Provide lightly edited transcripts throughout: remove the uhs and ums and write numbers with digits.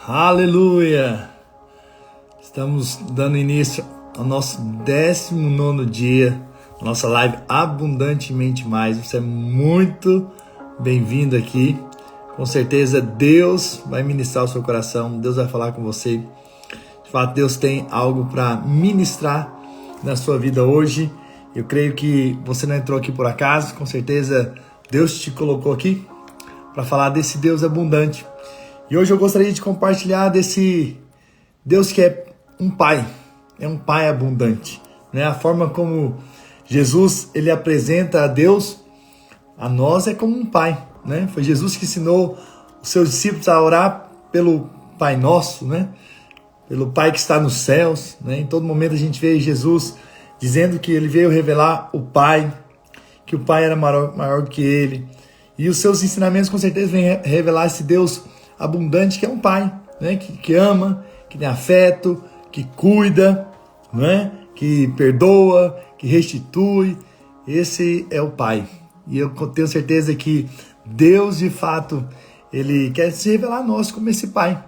Aleluia! Estamos dando início ao nosso 19º dia, nossa live Abundantemente Mais. Você é muito bem-vindo aqui. Com certeza Deus vai ministrar o seu coração, Deus vai falar com você. De fato, Deus tem algo para ministrar na sua vida hoje. Eu creio que você não entrou aqui por acaso, com certeza Deus te colocou aqui para falar desse Deus abundante. E hoje eu gostaria de compartilhar desse Deus que é um pai abundante, né? A forma como Jesus ele apresenta a Deus, a nós é como um pai, né? Foi Jesus que ensinou os seus discípulos a orar pelo Pai Nosso, né? Pelo Pai que está nos céus, né? Em todo momento a gente vê Jesus dizendo que ele veio revelar o Pai, que o Pai era maior do que ele. E os seus ensinamentos com certeza vêm revelar esse Deus abundante que é um pai, né? Que ama, que tem afeto, que cuida, né? Que perdoa, que restitui. Esse é o pai. E eu tenho certeza que Deus, de fato, ele quer se revelar a nós como esse pai.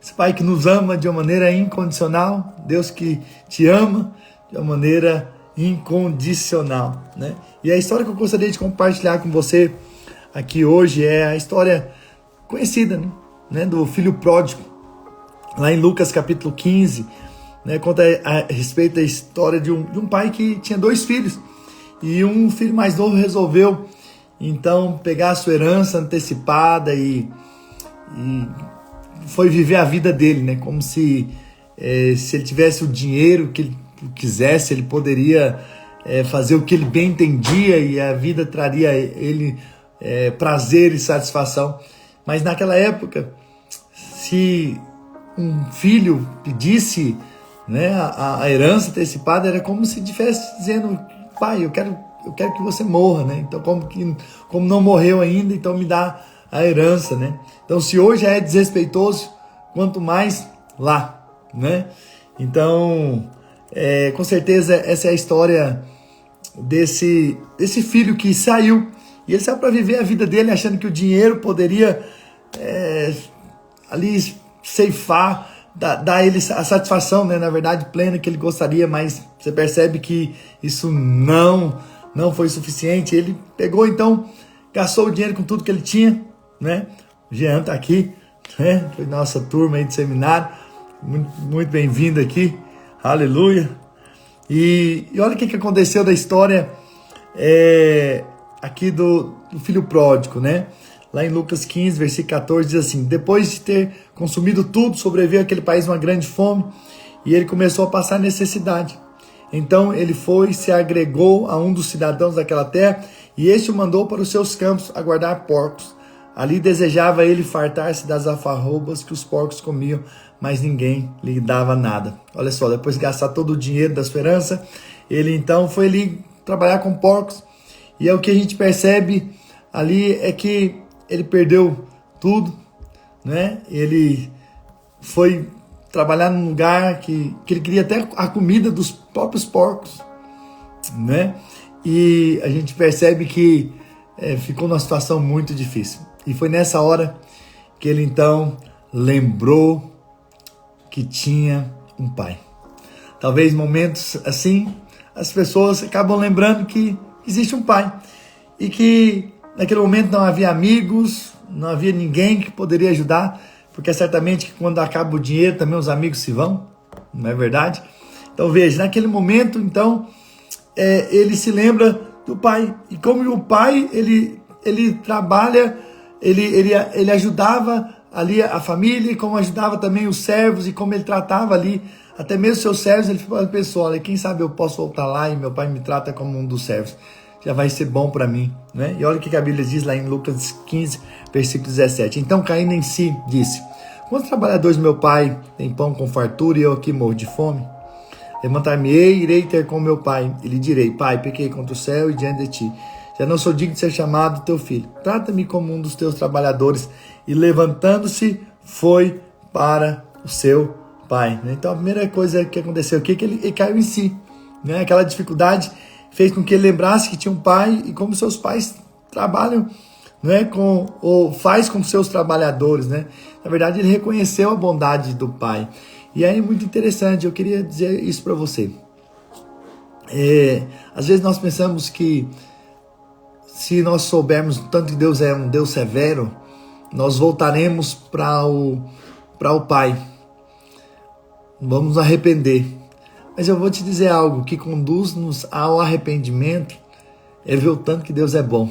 Esse pai que nos ama de uma maneira incondicional. Deus que te ama de uma maneira incondicional, né? E a história que eu gostaria de compartilhar com você aqui hoje é a história conhecida, né, do filho pródigo. Lá em Lucas capítulo 15, né, conta a respeito da história de um pai que tinha 2 filhos. E um filho mais novo resolveu, então, pegar a sua herança antecipada e foi viver a vida dele, né, como se ele tivesse o dinheiro que ele quisesse, ele poderia fazer o que ele bem entendia e a vida traria a ele prazer e satisfação. Mas naquela época, se um filho pedisse, né, a herança antecipada, era como se estivesse dizendo: pai, eu quero que você morra, né? Então, como não morreu ainda, então me dá a herança, né? Então, se hoje é desrespeitoso, quanto mais lá, né? Então, com certeza essa é a história desse filho que saiu. E ele saiu para viver a vida dele achando que o dinheiro poderia ali ceifar, dar a ele a satisfação, né, na verdade plena que ele gostaria, mas você percebe que isso não foi suficiente. Ele pegou, então, gastou o dinheiro com tudo que ele tinha, né? O Jean tá aqui, né? Foi nossa turma aí de seminário, muito bem-vindo aqui, aleluia. E olha o que aconteceu da história aqui do filho pródigo, né? Lá em Lucas 15, versículo 14, diz assim: depois de ter consumido tudo, sobreveio àquele país uma grande fome, e ele começou a passar necessidade. Então ele foi e se agregou a um dos cidadãos daquela terra, e este o mandou para os seus campos a guardar porcos. Ali desejava ele fartar-se das alfarrobas que os porcos comiam, mas ninguém lhe dava nada. Olha só, depois de gastar todo o dinheiro da sua herança, ele então foi ali trabalhar com porcos. E é o que a gente percebe ali é que ele perdeu tudo, né? Ele foi trabalhar num lugar que ele queria até a comida dos próprios porcos, né? E a gente percebe que ficou numa situação muito difícil. E foi nessa hora que ele então lembrou que tinha um pai. Talvez momentos assim, as pessoas acabam lembrando que existe um pai e que naquele momento não havia amigos, não havia ninguém que poderia ajudar, porque certamente que quando acaba o dinheiro também os amigos se vão, não é verdade? Então veja, naquele momento então ele se lembra do pai, e como o pai ele trabalha, ele ajudava ali a família, e como ajudava também os servos, e como ele tratava ali até mesmo seus servos, ele pensou: olha, quem sabe eu posso voltar lá e meu pai me trata como um dos servos, já vai ser bom para mim, né? E olha o que a Bíblia diz lá em Lucas 15, versículo 17. Então, caindo em si, disse: quantos trabalhadores meu pai tem pão com fartura e eu aqui morro de fome? Levantar-me-ei, irei ter com meu pai e lhe direi: pai, pequei contra o céu e diante de ti, já não sou digno de ser chamado teu filho, trata-me como um dos teus trabalhadores. E levantando-se, foi para o seu pai, né? Então a primeira coisa que aconteceu aqui é que ele caiu em si, né? Aquela dificuldade fez com que ele lembrasse que tinha um pai, e como seus pais trabalham, né, ou faz com seus trabalhadores, né? Na verdade, ele reconheceu a bondade do pai. E aí, muito interessante, eu queria dizer isso para você. Às vezes nós pensamos que se nós soubermos tanto que Deus é um Deus severo, nós voltaremos para o Pai. Vamos nos arrepender. Mas eu vou te dizer algo que conduz-nos ao arrependimento, é ver o tanto que Deus é bom.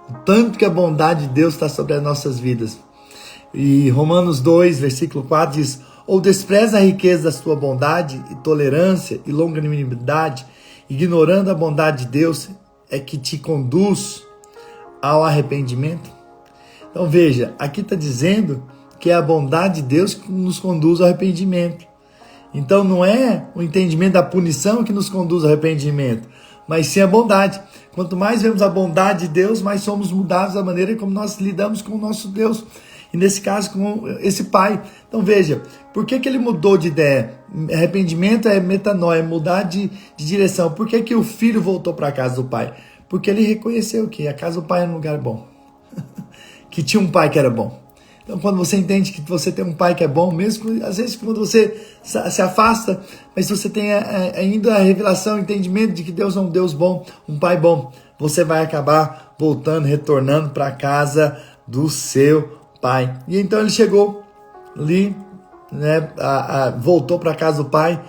O tanto que a bondade de Deus está sobre as nossas vidas. E Romanos 2, versículo 4 diz: ou despreza a riqueza da sua bondade e tolerância e longanimidade, ignorando a bondade de Deus, é que te conduz ao arrependimento. Então veja, aqui está dizendo que é a bondade de Deus que nos conduz ao arrependimento. Então não é o entendimento da punição que nos conduz ao arrependimento, mas sim a bondade. Quanto mais vemos a bondade de Deus, mais somos mudados da maneira como nós lidamos com o nosso Deus. E nesse caso, com esse pai. Então veja, por que ele mudou de ideia? Arrependimento é metanoia, é mudar de direção. Por que o filho voltou para a casa do pai? Porque ele reconheceu que a casa do pai era um lugar bom. Que tinha um pai que era bom. Então quando você entende que você tem um pai que é bom, mesmo às vezes quando você se afasta, mas se você tem ainda a revelação, o entendimento de que Deus é um Deus bom, um pai bom, você vai acabar voltando, retornando para a casa do seu pai. E então ele chegou ali, né, voltou para a casa do pai,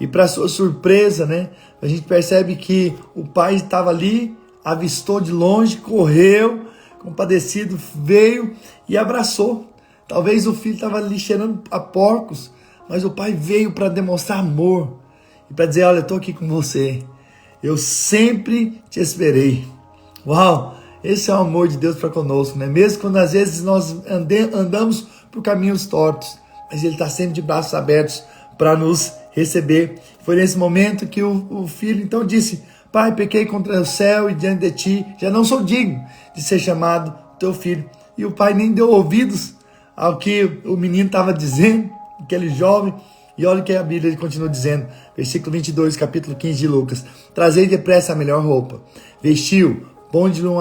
e para sua surpresa, né, a gente percebe que o pai estava ali, avistou de longe, correu, compadecido, veio e abraçou. Talvez o filho estava ali cheirando a porcos, mas o pai veio para demonstrar amor e para dizer: olha, eu estou aqui com você, eu sempre te esperei. Uau! Esse é o amor de Deus para conosco, né? Mesmo quando às vezes nós andamos por caminhos tortos, mas Ele está sempre de braços abertos para nos receber. Foi nesse momento que o filho então disse: pai, pequei contra o céu e diante de ti, já não sou digno de ser chamado teu filho. E o pai nem deu ouvidos ao que o menino estava dizendo, aquele jovem. E olha o que a Bíblia continua dizendo, versículo 22, capítulo 15 de Lucas: trazei depressa a melhor roupa, vestiu, ponde-lhe um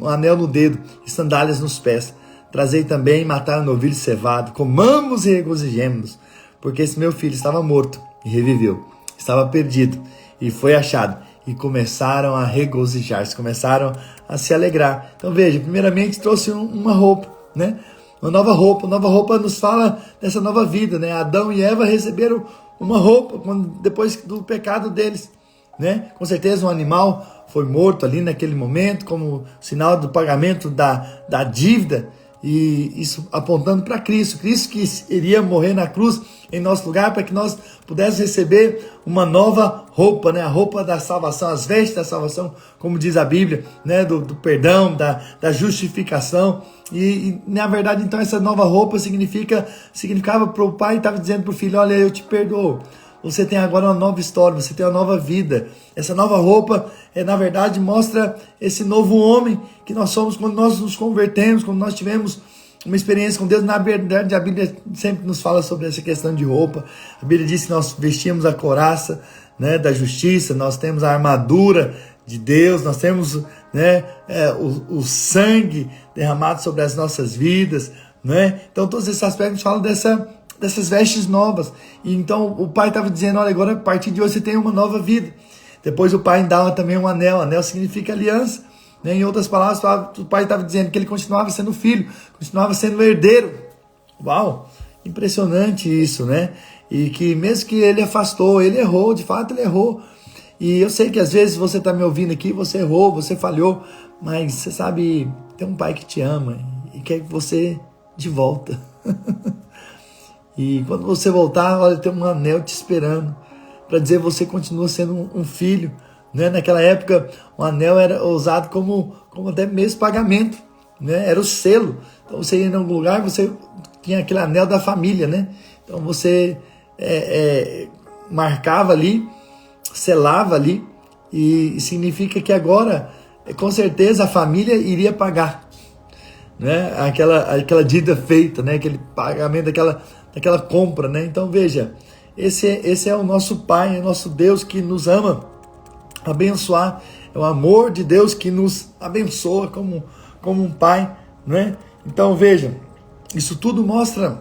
anel no dedo e sandálias nos pés. Trazei também e matai um novilho cevado, comamos e regozijemos-nos, porque esse meu filho estava morto e reviveu, estava perdido e foi achado. E começaram a regozijar-se, começaram a se alegrar. Então veja, primeiramente trouxe uma roupa, né? Uma nova roupa nos fala dessa nova vida, né? Adão e Eva receberam uma roupa depois do pecado deles, né? Com certeza um animal foi morto ali naquele momento, como sinal do pagamento da dívida, e isso apontando para Cristo que iria morrer na cruz em nosso lugar, para que nós pudéssemos receber uma nova roupa, né? A roupa da salvação, as vestes da salvação, como diz a Bíblia, né? Do perdão, da justificação. E na verdade, então, essa nova roupa significava para o pai, estava dizendo para o filho: olha, eu te perdoo. Você tem agora uma nova história, você tem uma nova vida. Essa nova roupa, na verdade, mostra esse novo homem que nós somos quando nós nos convertemos, quando nós tivemos uma experiência com Deus. Na verdade, a Bíblia sempre nos fala sobre essa questão de roupa. A Bíblia diz que nós vestimos a couraça, né, da justiça, nós temos a armadura de Deus, nós temos, né, o sangue derramado sobre as nossas vidas, né? Então, todos esses aspectos falam dessas vestes novas. E então o pai estava dizendo: olha, agora a partir de hoje você tem uma nova vida. Depois o pai dava também um anel. Anel significa aliança, né? Em outras palavras, o pai estava dizendo que ele continuava sendo filho, continuava sendo herdeiro. Uau, impressionante isso, né? E que mesmo que ele afastou, ele errou, de fato ele errou. E eu sei que às vezes você está me ouvindo aqui, você errou, você falhou, mas você sabe, tem um pai que te ama e quer você de volta. E quando você voltar, olha, tem um anel te esperando para dizer que você continua sendo um filho, né? Naquela época, o anel era usado como até mesmo pagamento, né? Era o selo. Então você ia em algum lugar, você tinha aquele anel da família, né? Então você marcava ali, selava ali, e significa que agora, com certeza, a família iria pagar, né? Aquela dívida feita, né? Aquele pagamento daquela compra, né? Então veja, esse é o nosso Pai, é o nosso Deus que nos ama abençoar, é o amor de Deus que nos abençoa, como como um pai, não é? Então veja, isso tudo mostra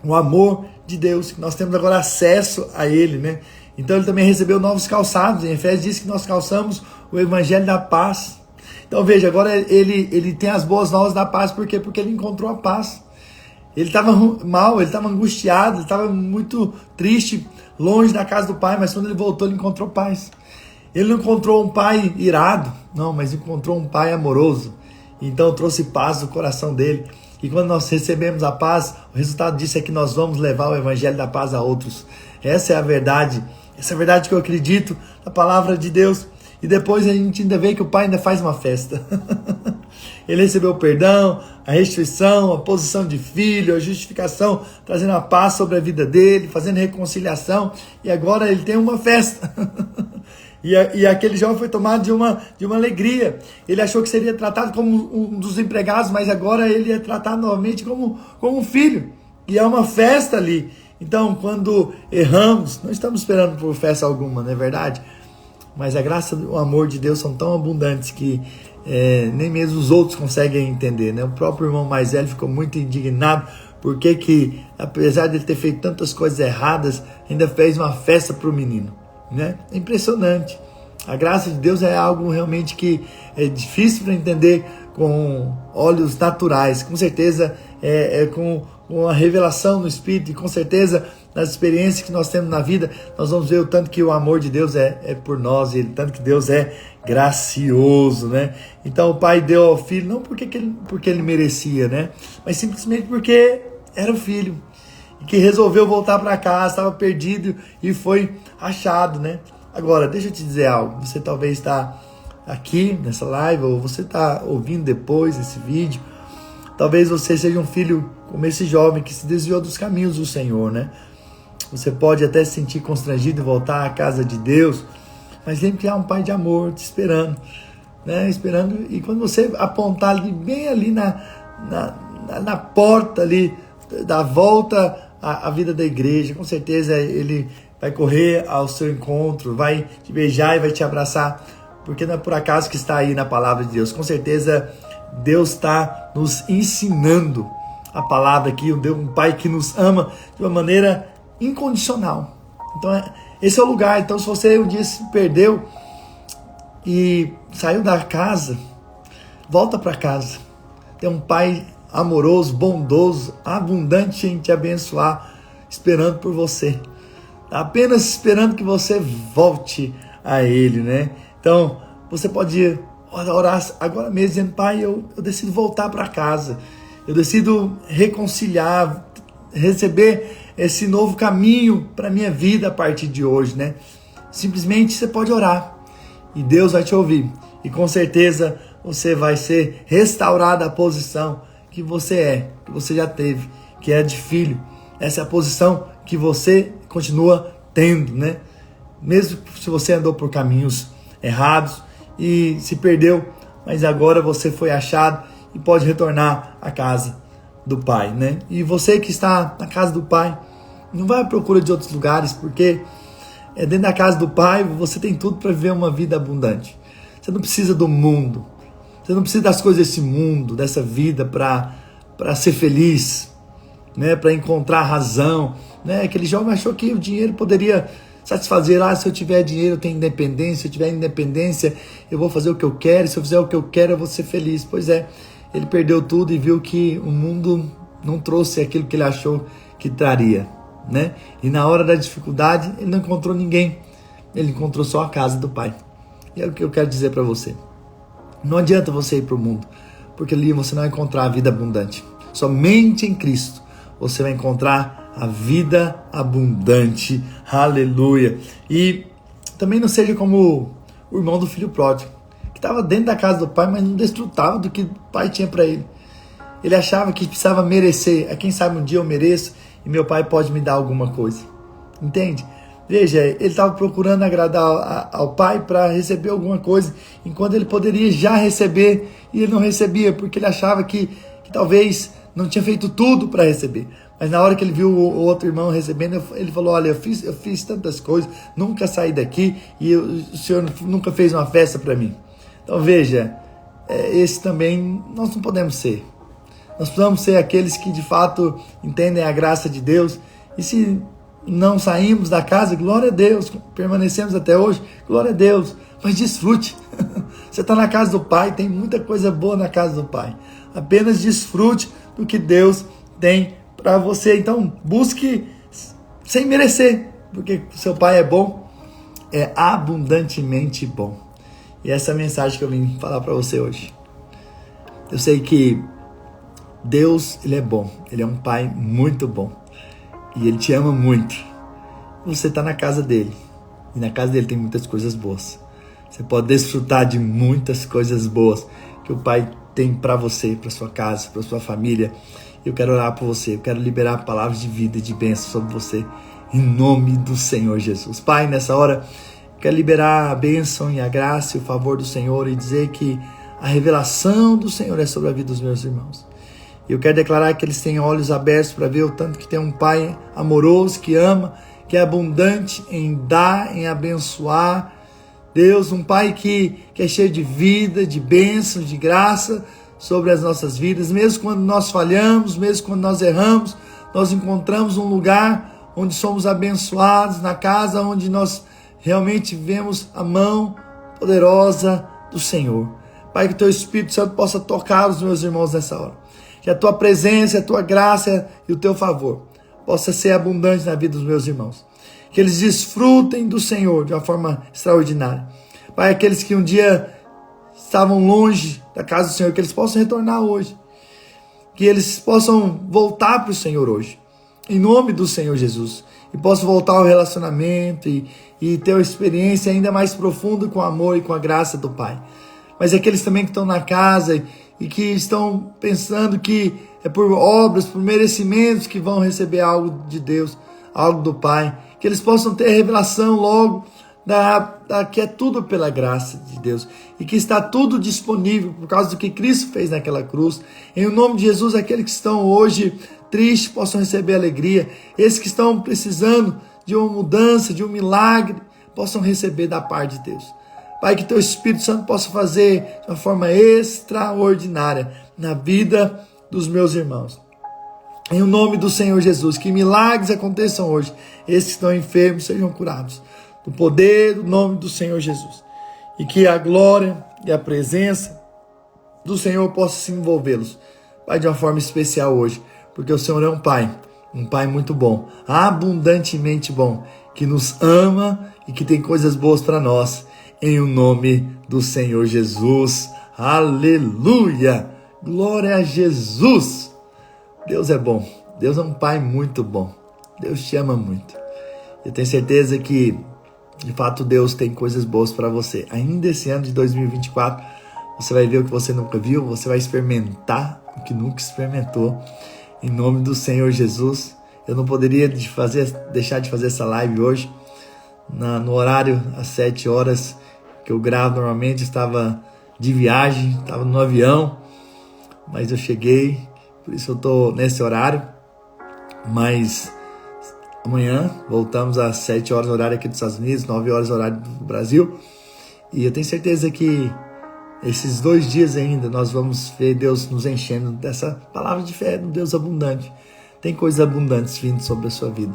o amor de Deus, que nós temos agora acesso a Ele, né? Então ele também recebeu novos calçados. Em Efésios diz que nós calçamos o evangelho da paz. Então veja, agora ele tem as boas novas da paz. Por quê? Porque ele encontrou a paz. Ele estava mal, ele estava angustiado, ele estava muito triste, longe da casa do pai, mas quando ele voltou ele encontrou paz. Ele não encontrou um pai irado, não, mas encontrou um pai amoroso. Então trouxe paz no coração dele. E quando nós recebemos a paz, o resultado disso é que nós vamos levar o evangelho da paz a outros. Essa é a verdade. Essa é a verdade que eu acredito na palavra de Deus. E depois a gente ainda vê que o pai ainda faz uma festa. Ele recebeu o perdão, a restituição, a posição de filho, a justificação, trazendo a paz sobre a vida dele, fazendo reconciliação. E agora ele tem uma festa. E aquele jovem foi tomado de uma alegria. Ele achou que seria tratado como um dos empregados, mas agora ele é tratado novamente como um filho. E é uma festa ali. Então, quando erramos, não estamos esperando por festa alguma, não é verdade? Mas a graça e o amor de Deus são tão abundantes que nem mesmo os outros conseguem entender, né? O próprio irmão mais velho ficou muito indignado porque que, apesar de ele ter feito tantas coisas erradas, ainda fez uma festa para o menino. Né? É impressionante. A graça de Deus é algo realmente que é difícil para entender com olhos naturais. Com certeza com a revelação no Espírito e com certeza nas experiências que nós temos na vida, nós vamos ver o tanto que o amor de Deus é por nós, e o tanto que Deus é gracioso, né? Então o pai deu ao filho não porque ele merecia, né? Mas simplesmente porque era o filho que resolveu voltar para casa, estava perdido e foi achado, né? Agora, deixa eu te dizer algo. Você talvez está aqui nessa live, ou você está ouvindo depois esse vídeo. Talvez você seja um filho como esse jovem que se desviou dos caminhos do Senhor, né? Você pode até se sentir constrangido em voltar à casa de Deus, mas lembre que há um pai de amor te esperando, né? Esperando, e quando você apontar ali, bem ali na porta ali, da volta a vida da igreja, com certeza ele vai correr ao seu encontro, vai te beijar e vai te abraçar, porque não é por acaso que está aí na palavra de Deus. Com certeza Deus está nos ensinando a palavra aqui, um pai que nos ama de uma maneira incondicional. Então esse é o lugar. Então se você um dia se perdeu e saiu da casa, volta para casa. Tem um pai amoroso, bondoso, abundante em te abençoar, esperando por você, apenas esperando que você volte a Ele, né? Então, você pode orar agora mesmo, dizendo: Pai, eu decido voltar para casa, eu decido reconciliar, receber esse novo caminho para minha vida a partir de hoje, né? Simplesmente você pode orar e Deus vai te ouvir, e com certeza você vai ser restaurado à posição que você já teve, que é de filho. Essa é a posição que você continua tendo, né? Mesmo se você andou por caminhos errados e se perdeu, mas agora você foi achado e pode retornar à casa do Pai, né? E você que está na casa do Pai, não vai à procura de outros lugares, porque dentro da casa do Pai você tem tudo para viver uma vida abundante. Você não precisa do mundo. Você não precisa das coisas desse mundo, dessa vida para ser feliz, né? Para encontrar razão, né? Aquele jovem achou que o dinheiro poderia satisfazer. Se eu tiver dinheiro eu tenho independência, se eu tiver independência eu vou fazer o que eu quero, se eu fizer o que eu quero eu vou ser feliz. Pois é, ele perdeu tudo e viu que o mundo não trouxe aquilo que ele achou que traria, né? E na hora da dificuldade ele não encontrou ninguém, ele encontrou só a casa do Pai. E é o que eu quero dizer para você. Não adianta você ir para o mundo, porque ali você não vai encontrar a vida abundante. Somente em Cristo você vai encontrar a vida abundante. Aleluia. E também não seja como o irmão do filho pródigo, que estava dentro da casa do pai, mas não desfrutava do que o pai tinha para ele. Ele achava que precisava merecer. Quem sabe um dia eu mereço e meu pai pode me dar alguma coisa. Entende? Veja, ele estava procurando agradar ao pai para receber alguma coisa, enquanto ele poderia já receber, e ele não recebia, porque ele achava que talvez não tinha feito tudo para receber. Mas na hora que ele viu o outro irmão recebendo, ele falou: olha, eu fiz tantas coisas, nunca saí daqui, e o Senhor nunca fez uma festa para mim. Então veja, esse também nós não podemos ser. Nós precisamos ser aqueles que de fato entendem a graça de Deus. E se não saímos da casa, glória a Deus, permanecemos até hoje, glória a Deus, mas desfrute. Você está na casa do Pai, tem muita coisa boa na casa do Pai. Apenas desfrute do que Deus tem para você. Então busque sem merecer, porque o seu Pai é bom, é abundantemente bom. E essa é a mensagem que eu vim falar para você hoje. Eu sei que Deus, Ele é bom, Ele é um Pai muito bom. E Ele te ama muito. Você está na casa dEle. E na casa dEle tem muitas coisas boas. Você pode desfrutar de muitas coisas boas que o Pai tem para você, para sua casa, para sua família. Eu quero orar por você. Eu quero liberar palavras de vida e de bênção sobre você. Em nome do Senhor Jesus. Pai, nessa hora, eu quero liberar a bênção e a graça e o favor do Senhor e dizer que a revelação do Senhor é sobre a vida dos meus irmãos. Eu quero declarar que eles têm olhos abertos para ver o tanto que tem um Pai amoroso, que ama, que é abundante em dar, em abençoar. Deus, um Pai que é cheio de vida, de bênção, de graça sobre as nossas vidas. Mesmo quando nós falhamos, mesmo quando nós erramos, nós encontramos um lugar onde somos abençoados, na casa onde nós realmente vemos a mão poderosa do Senhor. Pai, que Teu Espírito Santo possa tocar os meus irmãos nessa hora. Que a Tua presença, a Tua graça e o Teu favor possa ser abundante na vida dos meus irmãos. Que eles desfrutem do Senhor de uma forma extraordinária. Pai, aqueles que um dia estavam longe da casa do Senhor, que eles possam retornar hoje. Que eles possam voltar para o Senhor hoje. Em nome do Senhor Jesus. E possam voltar ao relacionamento e ter uma experiência ainda mais profunda com o amor e com a graça do Pai. Mas aqueles também que estão na casa e que estão pensando que é por obras, por merecimentos que vão receber algo de Deus, algo do Pai, que eles possam ter a revelação logo que é tudo pela graça de Deus e que está tudo disponível por causa do que Cristo fez naquela cruz. Em nome de Jesus, aqueles que estão hoje tristes possam receber alegria, esses que estão precisando de uma mudança, de um milagre, possam receber da parte de Deus. Pai, que Teu Espírito Santo possa fazer de uma forma extraordinária na vida dos meus irmãos. Em nome do Senhor Jesus, que milagres aconteçam hoje. Esses que estão enfermos sejam curados. No poder do nome do Senhor Jesus. E que a glória e a presença do Senhor possa se envolvê-los. Pai, de uma forma especial hoje. Porque o Senhor é um Pai muito bom, abundantemente bom, que nos ama e que tem coisas boas para nós. Em o nome do Senhor Jesus. Aleluia! Glória a Jesus! Deus é bom. Deus é um Pai muito bom. Deus te ama muito. Eu tenho certeza que, de fato, Deus tem coisas boas para você. Ainda esse ano de 2024, você vai ver o que você nunca viu. Você vai experimentar o que nunca experimentou. Em nome do Senhor Jesus. Eu não poderia deixar de fazer essa live hoje. No horário, às 7 horas, que eu gravo normalmente, estava de viagem, estava no avião, mas eu cheguei, por isso eu estou nesse horário. Mas amanhã voltamos às 7 horas, horário aqui dos Estados Unidos, 9 horas, horário do Brasil, e eu tenho certeza que esses 2 dias ainda nós vamos ver Deus nos enchendo dessa palavra de fé, um Deus abundante. Tem coisas abundantes vindo sobre a sua vida.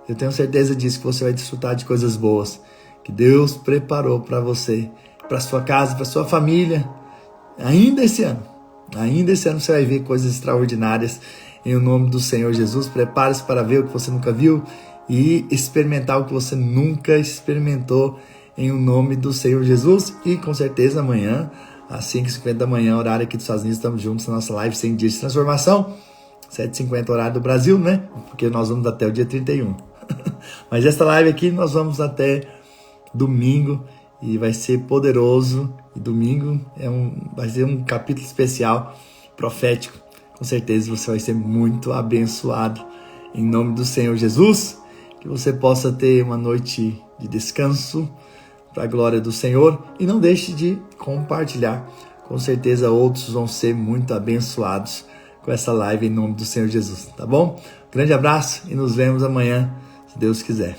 Eu tenho certeza disso, que você vai desfrutar de coisas boas que Deus preparou para você, para sua casa, para sua família. Ainda esse ano você vai ver coisas extraordinárias em nome do Senhor Jesus. Prepare-se para ver o que você nunca viu e experimentar o que você nunca experimentou em nome do Senhor Jesus. E com certeza amanhã, às 5h50 da manhã, horário aqui dos Estados Unidos, estamos juntos na nossa live 100 dias de transformação. 7h50 horário do Brasil, né? Porque nós vamos até o dia 31. Mas esta live aqui nós vamos até domingo e vai ser poderoso. E domingo vai ser um capítulo especial, profético. Com certeza você vai ser muito abençoado. Em nome do Senhor Jesus, que você possa ter uma noite de descanso para a glória do Senhor. E não deixe de compartilhar. Com certeza outros vão ser muito abençoados com essa live em nome do Senhor Jesus, tá bom? Grande abraço e nos vemos amanhã, se Deus quiser.